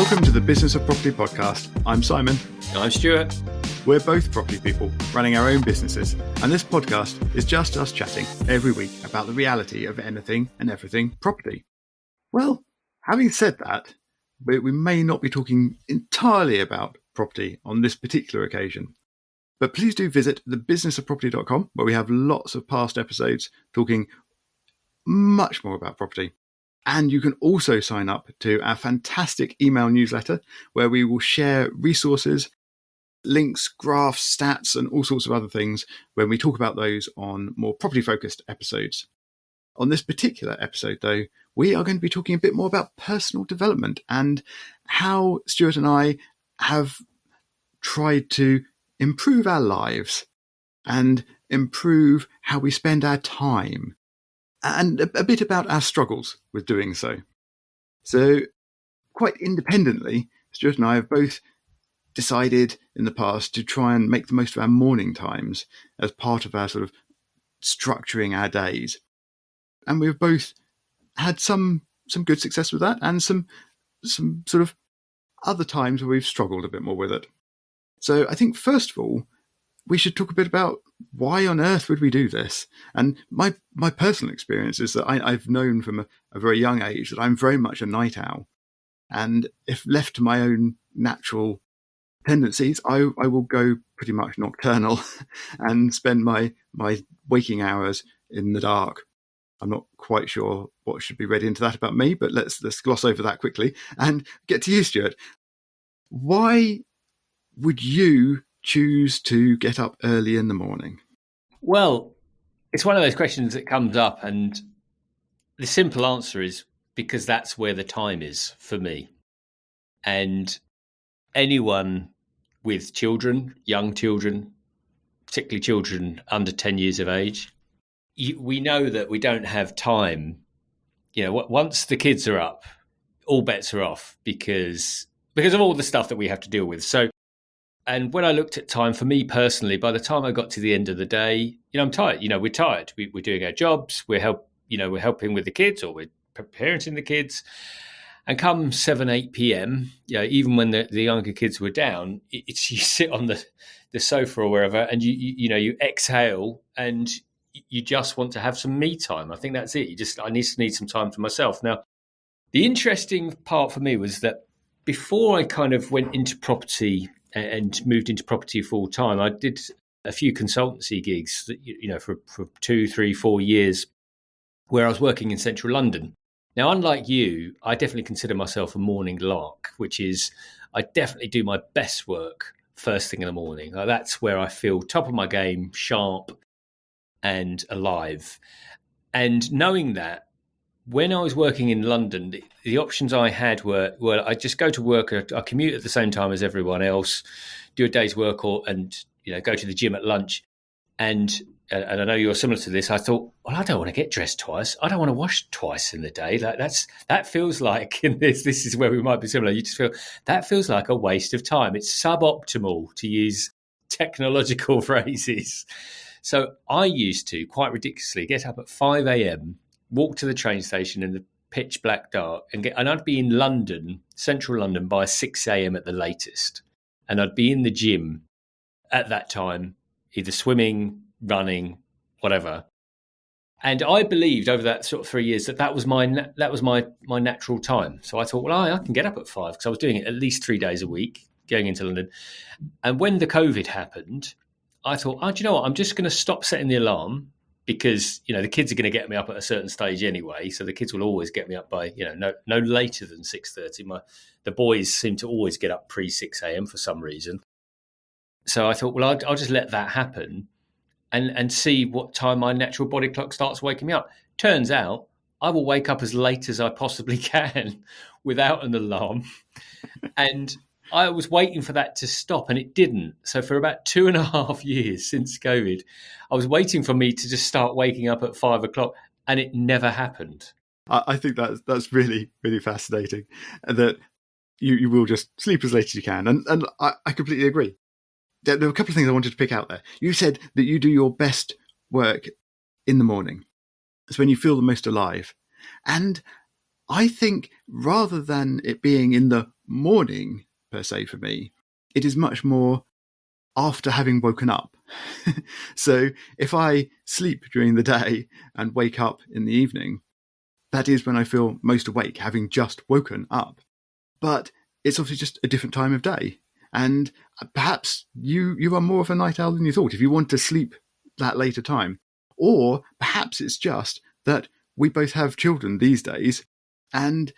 Welcome to the Business of Property podcast. I'm Simon. I'm Stuart. We're both property people running our own businesses, and this podcast is just us chatting every week about the reality of anything and everything property. Well, having said that, we may not be talking entirely about property on this particular occasion. But please do visit thebusinessofproperty.com, where we have lots of past episodes talking much more about property. And you can also sign up to our fantastic email newsletter, where we will share resources, links, graphs, stats, and all sorts of other things when we talk about those on more property-focused episodes. On this particular episode, though, we are going to be talking a bit more about personal development and how Stuart and I have tried to improve our lives and improve how we spend our time, and a bit about our struggles with doing so. So, quite independently, Stuart and I have both decided in the past to try and make the most of our morning times as part of our sort of structuring our days. And we've both had some good success with that, and some sort of other times where we've struggled a bit more with it. So I think, first of all, we should talk a bit about why on earth would we do this? And my personal experience is that I've known from a very young age that I'm very much a night owl. And if left to my own natural tendencies, I will go pretty much nocturnal and spend my waking hours in the dark. I'm not quite sure what should be read into that about me, but let's gloss over that quickly and get to you, Stuart. Why would you choose to get up early in the morning? Well, it's one of those questions that comes up, and the simple answer is because that's where the time is for me. And anyone with children, young children, particularly children under 10 years of age, we know that we don't have time. You know, once the kids are up, all bets are off because of all the stuff that we have to deal with. So, and when I looked at time, for me personally, by the time I got to the end of the day, I'm tired. We're tired. We're doing our jobs. We're helping with the kids, or we're parenting the kids. And come 7, 8 p.m., even when the younger kids were down, it's you sit on the sofa or wherever, and you exhale, and you just want to have some me time. I think that's it. I need some time for myself. Now, the interesting part for me was that before I kind of went into property and moved into property full time, I did a few consultancy gigs, for 2, 3, 4 years, where I was working in central London. Now, unlike you, I definitely consider myself a morning lark, which is I definitely do my best work first thing in the morning. That's where I feel top of my game, sharp and alive. And knowing that, when I was working in London, the options I had were I just go to work, I commute at the same time as everyone else, do a day's work, and go to the gym at lunch. And I know you're similar to this. I thought, well, I don't want to get dressed twice. I don't want to wash twice in the day. That feels like, in this is where we might be similar. You just feel that feels like a waste of time. It's suboptimal, to use technological phrases. So I used to, quite ridiculously, get up at 5 a.m., walk to the train station in the pitch black dark, and I'd be in London, central London, by 6 a.m. at the latest. And I'd be in the gym at that time, either swimming, running, whatever. And I believed over that sort of 3 years that was my natural time. So I thought, well, I can get up at 5, because I was doing it at least 3 days a week, going into London. And when the COVID happened, I thought, do you know what? I'm just going to stop setting the alarm, because the kids are going to get me up at a certain stage anyway. So the kids will always get me up by no later than 6:30. The boys seem to always get up pre 6 a.m. for some reason. So I thought, well, I'll just let that happen and see what time my natural body clock starts waking me up. Turns out I will wake up as late as I possibly can without an alarm. And I was waiting for that to stop, and it didn't. So for about 2.5 years since COVID, I was waiting for me to just start waking up at 5 o'clock, and it never happened. I think that's really, really fascinating, that you will just sleep as late as you can. And I completely agree. There were a couple of things I wanted to pick out there. You said that you do your best work in the morning. It's when you feel the most alive. And I think rather than it being in the morning per se for me, it is much more after having woken up. So if I sleep during the day and wake up in the evening, that is when I feel most awake, having just woken up. But it's obviously just a different time of day. And perhaps you are more of a night owl than you thought if you want to sleep that later time. Or perhaps it's just that we both have children these days and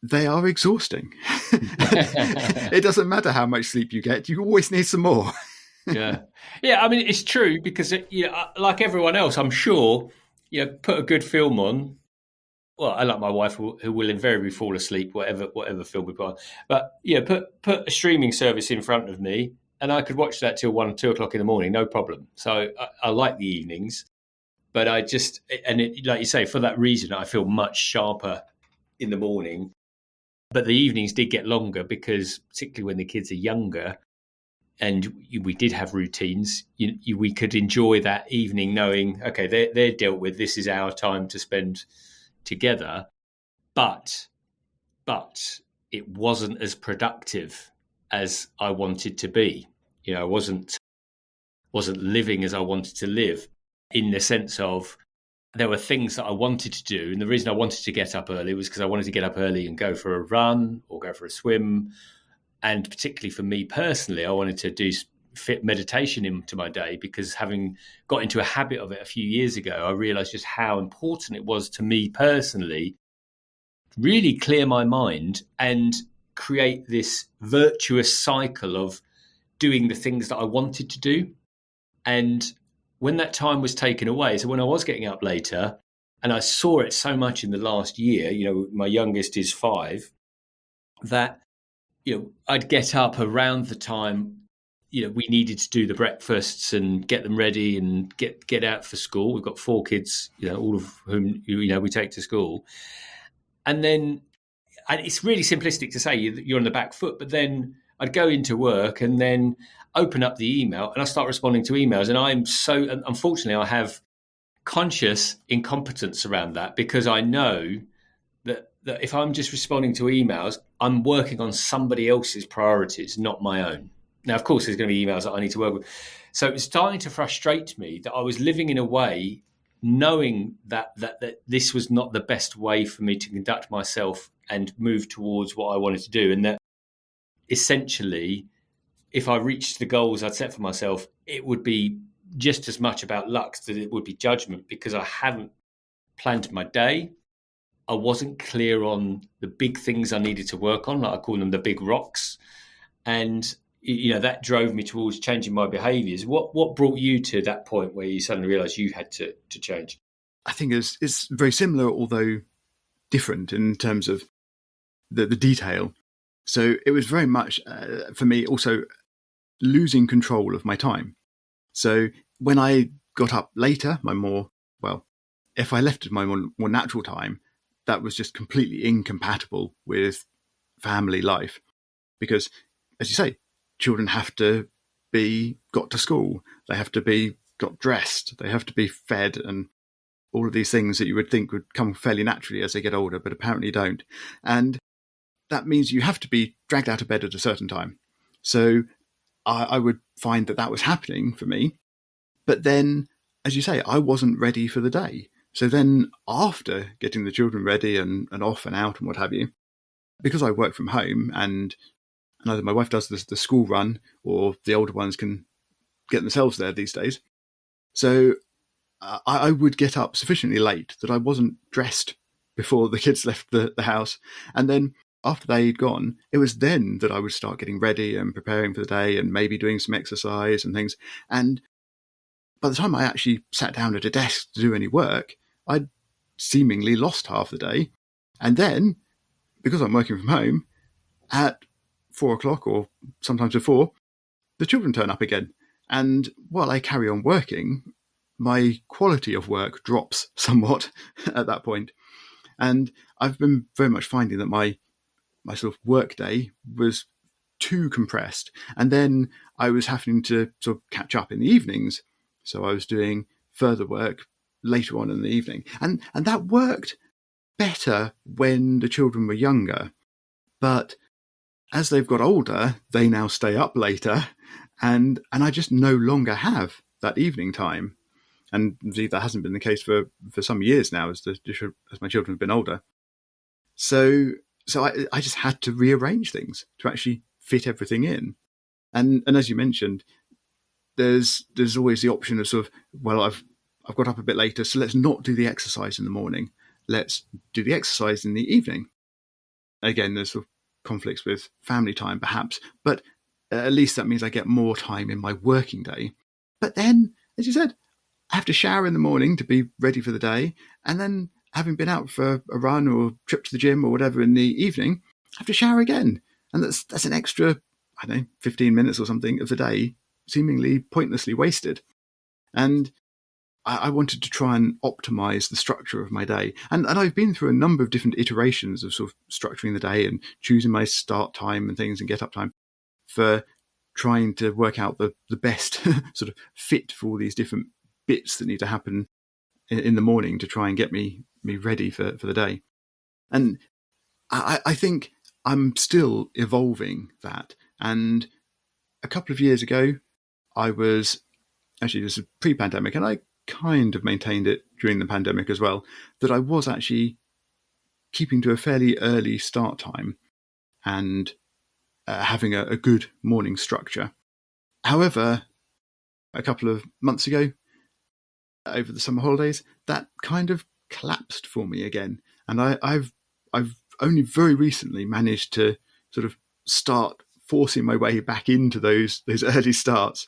they are exhausting. It doesn't matter how much sleep you get, you always need some more. Yeah. I mean, it's true because, like everyone else, I'm sure, put a good film on. Well, I like my wife who will invariably fall asleep, whatever film we put on. But put a streaming service in front of me, and I could watch that till 1-2 o'clock in the morning, no problem. So I like the evenings, but like you say, for that reason, I feel much sharper in the morning. But the evenings did get longer because, particularly when the kids are younger, and we did have routines, we could enjoy that evening knowing, okay, they're dealt with. This is our time to spend together, but it wasn't as productive as I wanted to be. I wasn't living as I wanted to live, in the sense of there were things that I wanted to do, and the reason I wanted to get up early was because I wanted to get up early and go for a run or go for a swim, and particularly for me personally, I wanted to do fit meditation into my day, because having got into a habit of it a few years ago, I realized just how important it was to me personally, really clear my mind and create this virtuous cycle of doing the things that I wanted to do. And when that time was taken away, so when I was getting up later, and I saw it so much in the last year, my youngest is 5, that I'd get up around the time we needed to do the breakfasts and get them ready and get out for school. We've got 4 kids, all of whom we take to school, and it's really simplistic to say you're on the back foot. But then I'd go into work and then open up the email and I start responding to emails, and unfortunately I have conscious incompetence around that, because I know that if I'm just responding to emails, I'm working on somebody else's priorities, not my own. Now, of course, there's going to be emails that I need to work with. So it was starting to frustrate me that I was living in a way knowing that this was not the best way for me to conduct myself and move towards what I wanted to do. And that essentially, if I reached the goals I'd set for myself, it would be just as much about luck as it would be judgment, because I hadn't planned my day. I wasn't clear on the big things I needed to work on, like I call them the big rocks. And that drove me towards changing my behaviours. What brought you to that point where you suddenly realised you had to change? I think it's very similar, although different in terms of the detail. So it was very much, for me, also losing control of my time. So when I got up later, if I left it my more natural time, that was just completely incompatible with family life. Because, as you say, children have to be got to school, they have to be got dressed, they have to be fed, and all of these things that you would think would come fairly naturally as they get older, but apparently don't. And that means you have to be dragged out of bed at a certain time. So I would find that was happening for me. But then, as you say, I wasn't ready for the day. So then after getting the children ready and off and out and what have you, because I work from home and either my wife does the school run or the older ones can get themselves there these days. So I would get up sufficiently late that I wasn't dressed before the kids left the house. And then after they'd gone, it was then that I would start getting ready and preparing for the day and maybe doing some exercise and things. And by the time I actually sat down at a desk to do any work, I'd seemingly lost half the day. And then, because I'm working from home, at 4 o'clock or sometimes before, the children turn up again. And while I carry on working, my quality of work drops somewhat at that point. And I've been very much finding that my sort of work day was too compressed. And then I was having to sort of catch up in the evenings. So I was doing further work later on in the evening. And that worked better when the children were younger, but as they've got older, they now stay up later, and I just no longer have that evening time. And indeed, that hasn't been the case for some years now as my children have been older. So I just had to rearrange things to actually fit everything in. And as you mentioned, there's always the option of sort of, well, I've got up a bit later, so let's not do the exercise in the morning. Let's do the exercise in the evening. Again, there's sort of conflicts with family time, perhaps, but at least that means I get more time in my working day. But then, as you said, I have to shower in the morning to be ready for the day, and then having been out for a run or trip to the gym or whatever in the evening, I have to shower again. And that's an extra, 15 minutes or something of the day, seemingly pointlessly wasted. And I wanted to try and optimize the structure of my day. And I've been through a number of different iterations of sort of structuring the day and choosing my start time and things and get up time for trying to work out the best sort of fit for all these different bits that need to happen in the morning to try and get me ready for the day. And I think I'm still evolving that. And a couple of years ago, I was actually, this is pre-pandemic, and I kind of maintained it during the pandemic as well, that I was actually keeping to a fairly early start time and having a good morning structure. However, a couple of months ago, over the summer holidays, that kind of collapsed for me again. And I've only very recently managed to sort of start forcing my way back into those early starts.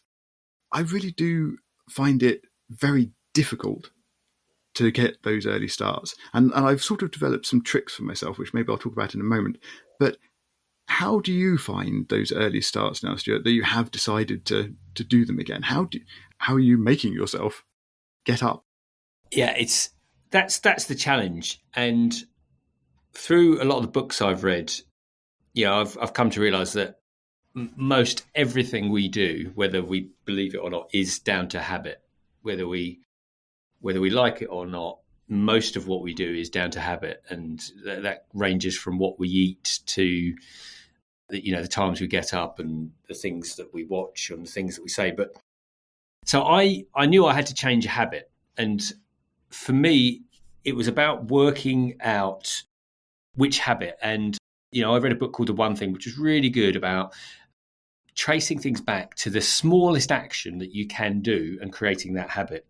I really do find it very difficult to get those early starts. And I've sort of developed some tricks for myself, which maybe I'll talk about in a moment. But how do you find those early starts now, Stuart, that you have decided to do them again? How are you making yourself get up? Yeah, that's the challenge. And through a lot of the books I've read, I've come to realize that most everything we do, whether we believe it or not, is down to habit. Whether we like it or not, most of what we do is down to habit, and that ranges from what we eat to the times we get up and the things that we watch and the things that we say. But so I knew I had to change a habit, and for me, it was about working out which habit. And I read a book called The One Thing, which was really good about tracing things back to the smallest action that you can do and creating that habit.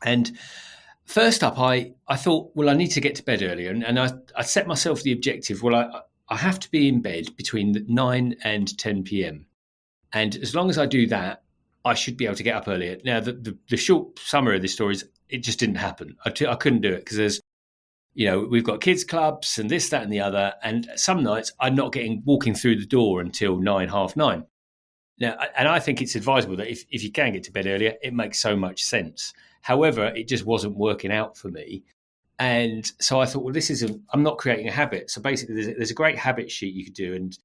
And first up, I thought, well, I need to get to bed earlier. And I set myself the objective, well, I have to be in bed between 9 and 10 p.m. And as long as I do that, I should be able to get up earlier. Now, the short summary of this story is it just didn't happen. I couldn't do it because there's, we've got kids clubs and this, that, and the other. And some nights I'm not walking through the door until 9, half 9. Now, and I think it's advisable that if you can get to bed earlier, it makes so much sense. However, it just wasn't working out for me. And so I thought, well, I'm not creating a habit. So basically, there's a great habit sheet you could do. And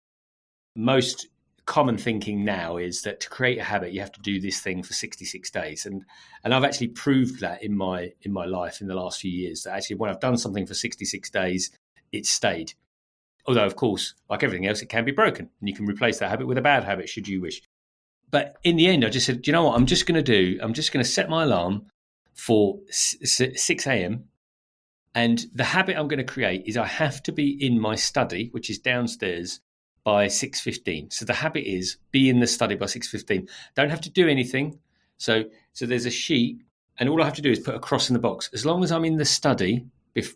most common thinking now is that to create a habit, you have to do this thing for 66 days. And I've actually proved that in my life in the last few years, that actually when I've done something for 66 days, it's stayed. Although, of course, like everything else, it can be broken. And you can replace that habit with a bad habit, should you wish. But in the end, I just said, do you know what I'm just going to set my alarm for 6 a.m. And the habit I'm going to create is I have to be in my study, which is downstairs, by 6:15. So the habit is be in the study by 6:15. Don't have to do anything. So there's a sheet, and all I have to do is put a cross in the box. As long as I'm in the study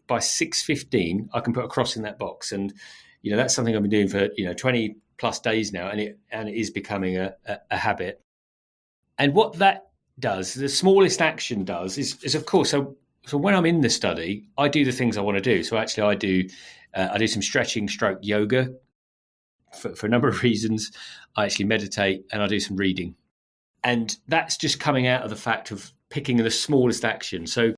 by 6:15, I can put a cross in that box. And that's something I've been doing for 20 plus days now, and it is becoming a habit. And what that does, the smallest action does, is of course, so when I'm in the study, I do the things I want to do. So actually, I do some stretching, stroke yoga for a number of reasons. I actually meditate, and I do some reading, and that's just coming out of the fact of picking the smallest action. So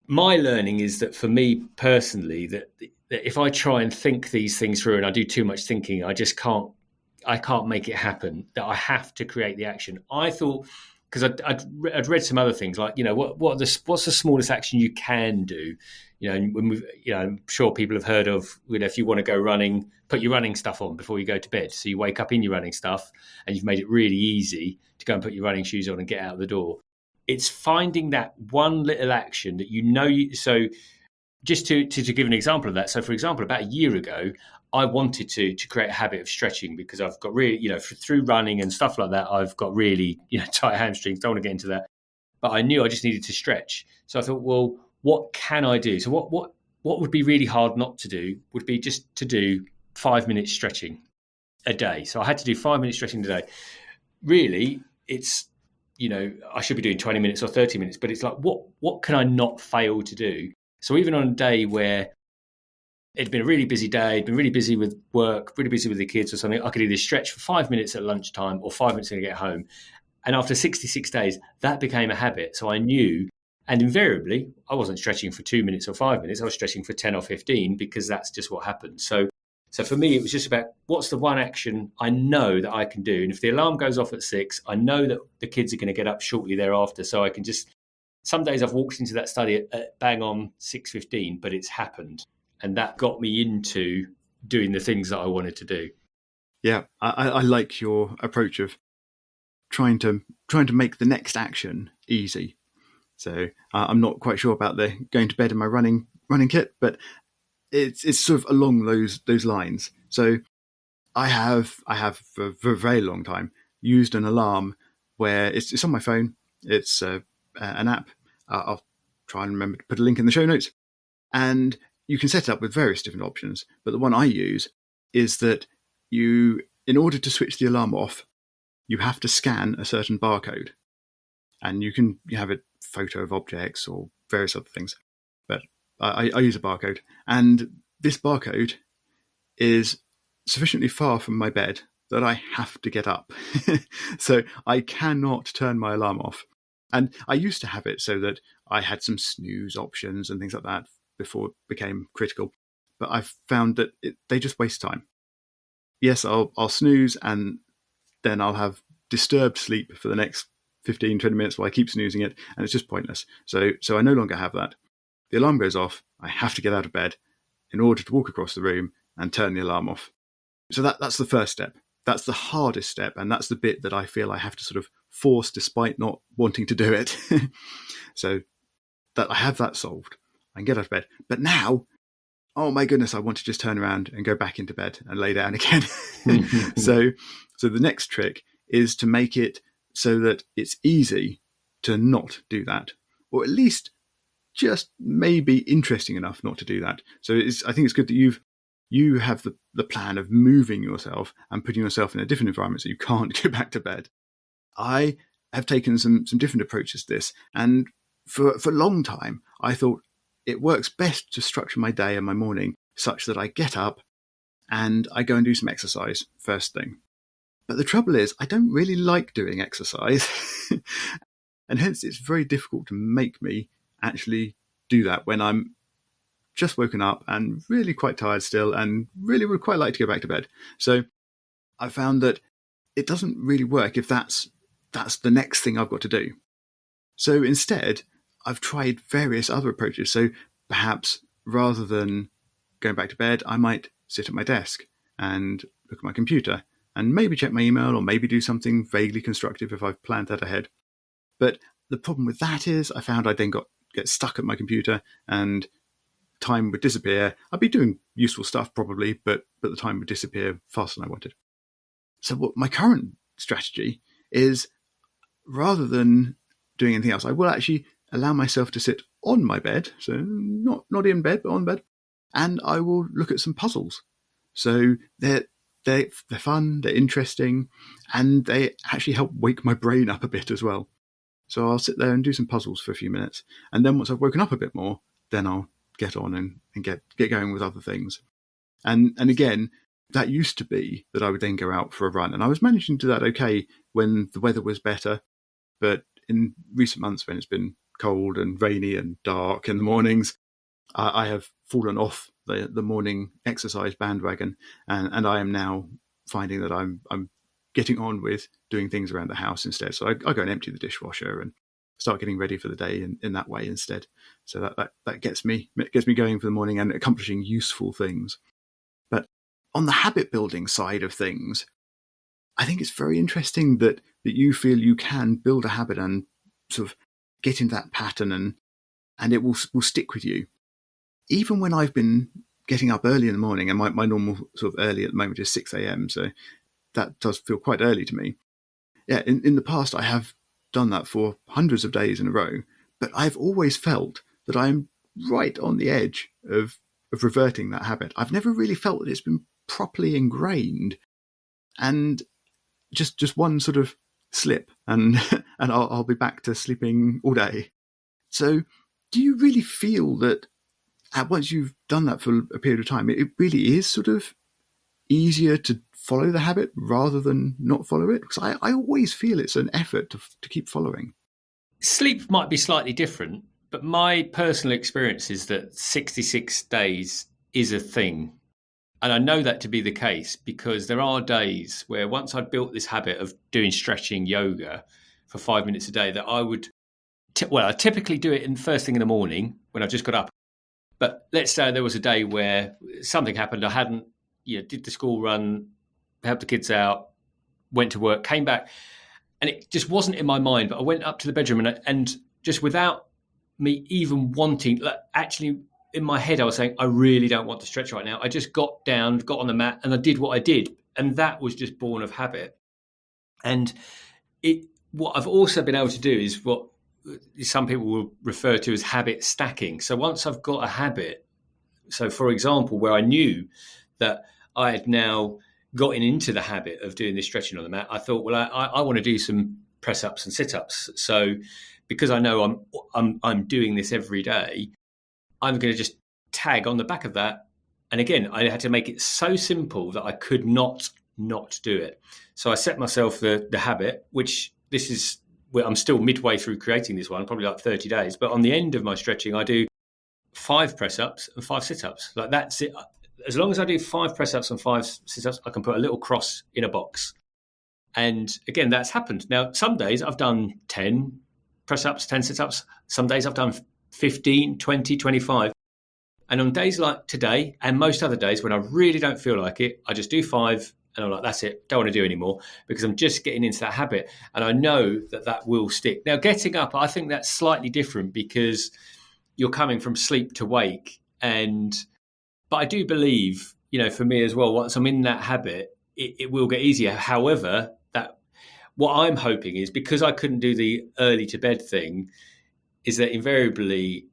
my learning is that for me personally, that if I try and think these things through and I do too much thinking, I can't make it happen, that I have to create the action. I thought because I'd read some other things like, what's the smallest action you can do? And when I'm sure people have heard of, if you want to go running, put your running stuff on before you go to bed. So you wake up in your running stuff and you've made it really easy to go and put your running shoes on and get out the door. It's finding that one little action that so just to give an example of that. So for example, about a year ago, I wanted to create a habit of stretching because I've got really, through running and stuff like that, I've got really, tight hamstrings. Don't want to get into that. But I knew I just needed to stretch. So I thought, well, what can I do? So what would be really hard not to do would be just to do 5 minutes stretching a day. So I had to do 5 minutes stretching a day. Really, it's, I should be doing 20 minutes or 30 minutes, but it's like, what can I not fail to do? So even on a day where it'd been a really busy day, been really busy with work, really busy with the kids or something, I could either stretch for 5 minutes at lunchtime or 5 minutes when I get home. And after 66 days, that became a habit. So I knew, and invariably, I wasn't stretching for 2 minutes or 5 minutes. I was stretching for 10 or 15 because that's just what happened. So for me, it was just about what's the one action I know that I can do. And if the alarm goes off at 6, I know that the kids are going to get up shortly thereafter. So I can just, some days I've walked into that study at bang on 6:15, but it's happened. And that got me into doing the things that I wanted to do. Yeah, I like your approach of trying to make the next action easy. So I'm not quite sure about the going to bed in my running kit, but it's sort of along those lines. So I have for a very long time used an alarm where it's on my phone. It's an app. I'll try and remember to put a link in the show notes. And you can set it up with various different options. But the one I use is that in order to switch the alarm off, you have to scan a certain barcode. And you have a photo of objects or various other things. But I use a barcode. And this barcode is sufficiently far from my bed that I have to get up. So I cannot turn my alarm off. And I used to have it so that I had some snooze options and things like that before it became critical. But I've found that they just waste time. Yes, I'll snooze and then I'll have disturbed sleep for the next 15, 20 minutes while I keep snoozing it, and it's just pointless. So I no longer have that. The alarm goes off, I have to get out of bed in order to walk across the room and turn the alarm off. So that's the first step. That's the hardest step, and that's the bit that I feel I have to sort of force despite not wanting to do it. So that I have that solved. I can get out of bed. But now, oh my goodness, I want to just turn around and go back into bed and lay down again. So the next trick is to make it so that it's easy to not do that, or at least just maybe interesting enough not to do that. So I think it's good that you have the plan of moving yourself and putting yourself in a different environment so you can't go back to bed. I have taken some different approaches to this, and for a long time I thought it works best to structure my day and my morning such that I get up and I go and do some exercise first thing. But the trouble is, I don't really like doing exercise, and hence it's very difficult to make me actually do that when I'm just woken up and really quite tired still and really would quite like to go back to bed. So I found that it doesn't really work if that's the next thing I've got to do. So instead, I've tried various other approaches. So perhaps rather than going back to bed, I might sit at my desk and look at my computer and maybe check my email or maybe do something vaguely constructive if I've planned that ahead. But the problem with that is I found I then get stuck at my computer and time would disappear. I'd be doing useful stuff probably, but the time would disappear faster than I wanted. So what my current strategy is, rather than doing anything else, I will actually allow myself to sit on my bed, so not in bed, but on bed, and I will look at some puzzles. So they're fun, they're interesting, and they actually help wake my brain up a bit as well. So I'll sit there and do some puzzles for a few minutes, and then once I've woken up a bit more, then I'll get on and get going with other things. And again, that used to be that I would then go out for a run, and I was managing to do that okay when the weather was better. But in recent months, when it's been cold and rainy and dark in the mornings, I have fallen off the morning exercise bandwagon, and I am now finding that I'm getting on with doing things around the house instead. So I go and empty the dishwasher and start getting ready for the day in that way instead. So that gets me going for the morning and accomplishing useful things. But on the habit building side of things, I think it's very interesting that you feel you can build a habit and sort of get into that pattern and it will stick with you. Even when I've been getting up early in the morning, and my normal sort of early at the moment is 6 a.m, so that does feel quite early to me. Yeah, in the past I have done that for hundreds of days in a row, but I've always felt that I'm right on the edge of reverting that habit. I've never really felt that it's been properly ingrained, and just one sort of slip and I'll be back to sleeping all day. So do you really feel that once you've done that for a period of time, it really is sort of easier to follow the habit rather than not follow it? Because I always feel it's an effort to keep following. Sleep might be slightly different, but my personal experience is that 66 days is a thing. And I know that to be the case because there are days where once I'd built this habit of doing stretching yoga for 5 minutes a day, that I would, I typically do it in first thing in the morning when I've just got up. But let's say there was a day where something happened. I hadn't, did the school run, helped the kids out, went to work, came back, and it just wasn't in my mind. But I went up to the bedroom and just without me even wanting, actually in my head, I was saying, I really don't want to stretch right now. I just got down, got on the mat, and I did what I did. And that was just born of habit. And what I've also been able to do is what some people will refer to as habit stacking. So once I've got a habit, so for example, where I knew that I had now gotten into the habit of doing this stretching on the mat, I thought, well, I want to do some press ups and sit ups. So because I know I'm doing this every day, I'm going to just tag on the back of that. And again, I had to make it so simple that I could not do it. So I set myself the habit, which this is where I'm still midway through creating this one, probably like 30 days. But on the end of my stretching, I do 5 press ups and 5 sit ups. Like that's it. As long as I do 5 press ups and 5 sit ups, I can put a little cross in a box. And again, that's happened. Now, some days I've done 10 press ups, 10 sit ups. Some days I've done 15, 20, 25. And on days like today and most other days when I really don't feel like it, I just do 5 and I'm like, that's it. Don't want to do anymore because I'm just getting into that habit. And I know that will stick. Now, getting up, I think that's slightly different because you're coming from sleep to wake. But I do believe, for me as well, once I'm in that habit, it will get easier. However, what I'm hoping is because I couldn't do the early to bed thing, is that invariably,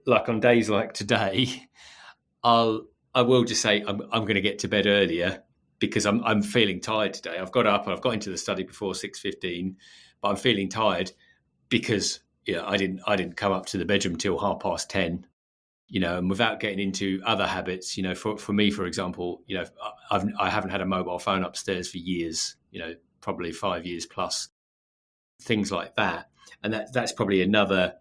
like on days like today, I will just say I'm going to get to bed earlier because I'm feeling tired today. I've got up and I've got into the study before 6:15, but I'm feeling tired because I didn't come up to the bedroom till 10:30. And without getting into other habits, for me, for example, I haven't had a mobile phone upstairs for years, probably 5 years plus, things like that. And that's probably another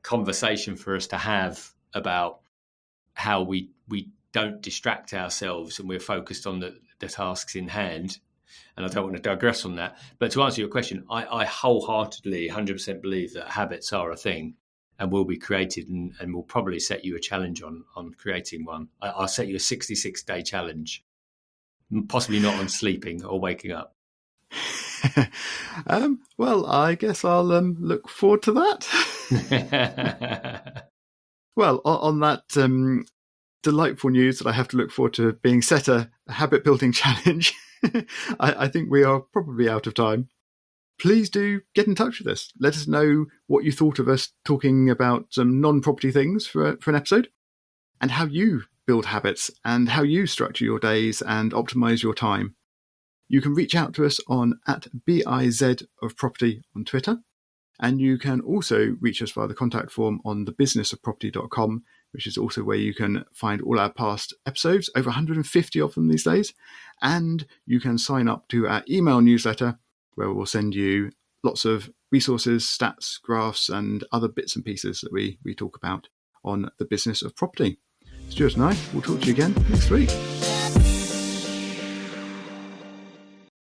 conversation for us to have about how we don't distract ourselves and we're focused on the tasks in hand. And I don't want to digress on that. But to answer your question, I wholeheartedly, 100% believe that habits are a thing and will be created and will probably set you a challenge on creating one. I'll set you a 66-day challenge, possibly not on sleeping or waking up. Well, I guess I'll look forward to that. Well, on that delightful news that I have to look forward to being set a habit building challenge, I think we are probably out of time. Please do get in touch with us. Let us know what you thought of us talking about some non-property things for an episode, and how you build habits and how you structure your days and optimize your time. You can reach out to us on @BIZ of Property on Twitter, and you can also reach us via the contact form on thebusinessofproperty.com, which is also where you can find all our past episodes, over 150 of them these days, and you can sign up to our email newsletter, where we'll send you lots of resources, stats, graphs, and other bits and pieces that we talk about on the business of property. Stuart and I will talk to you again next week.